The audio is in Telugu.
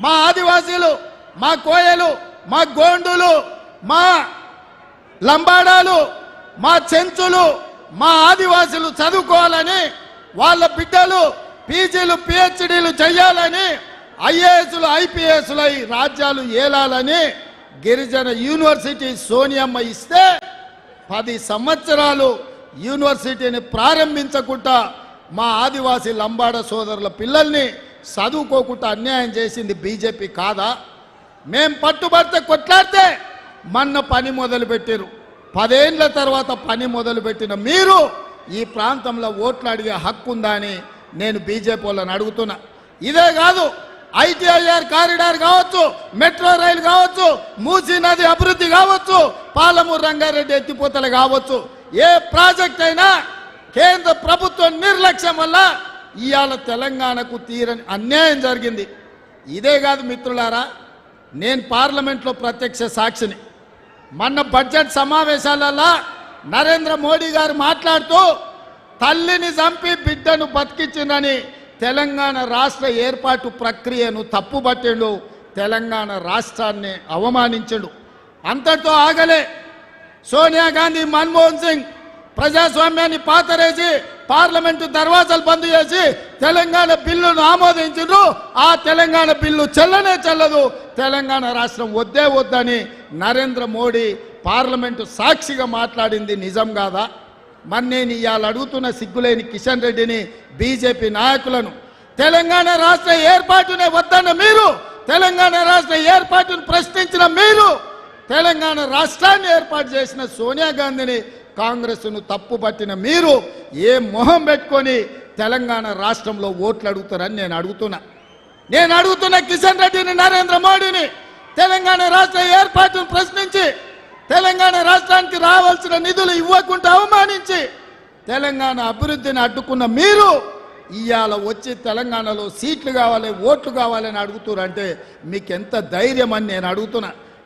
మా ఆదివాసీలు, మా కోయలు, మా గోండులు, మా లంబాడాలు, మా చెంచులు, మా ఆదివాసీలు చదువుకోవాలని, వాళ్ళ బిడ్డలు పీజీలు పిహెచ్డీలు చేయాలని, ఐఏఎస్లు ఐపీఎస్లు అయి రాజ్యాలు ఏలాలని గిరిజన యూనివర్సిటీ సోనియమ్మ ఇస్తే 10 సంవత్సరాలు యూనివర్సిటీని ప్రారంభించకుండా మా ఆదివాసీ లంబాడ సోదరుల పిల్లల్ని చదువుకోకుండా అన్యాయం చేసింది బీజేపీ కాదా? మేం పట్టుబడితే కొట్లాడితే మొన్న పని మొదలుపెట్టారు. 10 ఏళ్ల తర్వాత పని మొదలుపెట్టిన మీరు ఈ ప్రాంతంలో ఓట్లు అడిగే హక్కు ఉందా అని నేను బీజేపీ వాళ్ళని అడుగుతున్నా. ఇదే కాదు, ఐటీఐఆర్ కారిడార్ కావచ్చు, మెట్రో రైలు కావచ్చు, మూసీ నది అభివృద్ధి కావచ్చు, పాలమూరు రంగారెడ్డి ఎత్తిపోతలు కావచ్చు, ఏ ప్రాజెక్ట్ అయినా కేంద్ర ప్రభుత్వం నిర్లక్ష్యం వల్ల ఇవాళ తెలంగాణకు తీరని అన్యాయం జరిగింది. ఇదే కాదు మిత్రులారా, నేను పార్లమెంట్లో ప్రత్యక్ష సాక్షిని. మొన్న బడ్జెట్ సమావేశాలలో నరేంద్ర మోడీ గారు మాట్లాడుతూ తల్లిని చంపి బిడ్డను బతికించిందని తెలంగాణ రాష్ట్ర ఏర్పాటు ప్రక్రియను తప్పుబట్టిండు, తెలంగాణ రాష్ట్రాన్ని అవమానించడు. అంతటితో ఆగలే. సోనియా గాంధీ, మన్మోహన్ సింగ్ ప్రజాస్వామ్యాన్ని పాతరేసి పార్లమెంటు దర్వాజాలు బంద్ చేసి తెలంగాణ బిల్లును ఆమోదించారు. ఆ తెలంగాణ బిల్లు చెల్లనే చెల్లదు, తెలంగాణ రాష్ట్రం వద్దే వద్దని నరేంద్ర మోడీ పార్లమెంటు సాక్షిగా మాట్లాడింది నిజం కాదా? మరి నేను ఇవాళ అడుగుతున్న సిగ్గులేని కిషన్ రెడ్డిని, బీజేపీ నాయకులను, తెలంగాణ రాష్ట్ర ఏర్పాటునే వద్దన్న మీరు, తెలంగాణ రాష్ట్ర ఏర్పాటును ప్రశ్నించిన మీరు, తెలంగాణ రాష్ట్రాన్ని ఏర్పాటు చేసిన సోనియా గాంధీని, కాంగ్రెస్ను తప్పుపట్టిన మీరు ఏ మొహం పెట్టుకొని తెలంగాణ రాష్ట్రంలో ఓట్లు అడుగుతారని నేను అడుగుతున్నా కిషన్ రెడ్డిని, నరేంద్ర మోడీని. తెలంగాణ రాష్ట్ర ఏర్పాటును ప్రశ్నించి తెలంగాణ రాష్ట్రానికి రావాల్సిన నిధులు ఇవ్వకుండా అవమానించి తెలంగాణ అభివృద్ధిని అడ్డుకున్న మీరు ఇవాళ వచ్చి తెలంగాణలో సీట్లు కావాలి, ఓట్లు కావాలని అడుగుతారంటే మీకు ఎంత ధైర్యం అని నేను అడుగుతున్నా.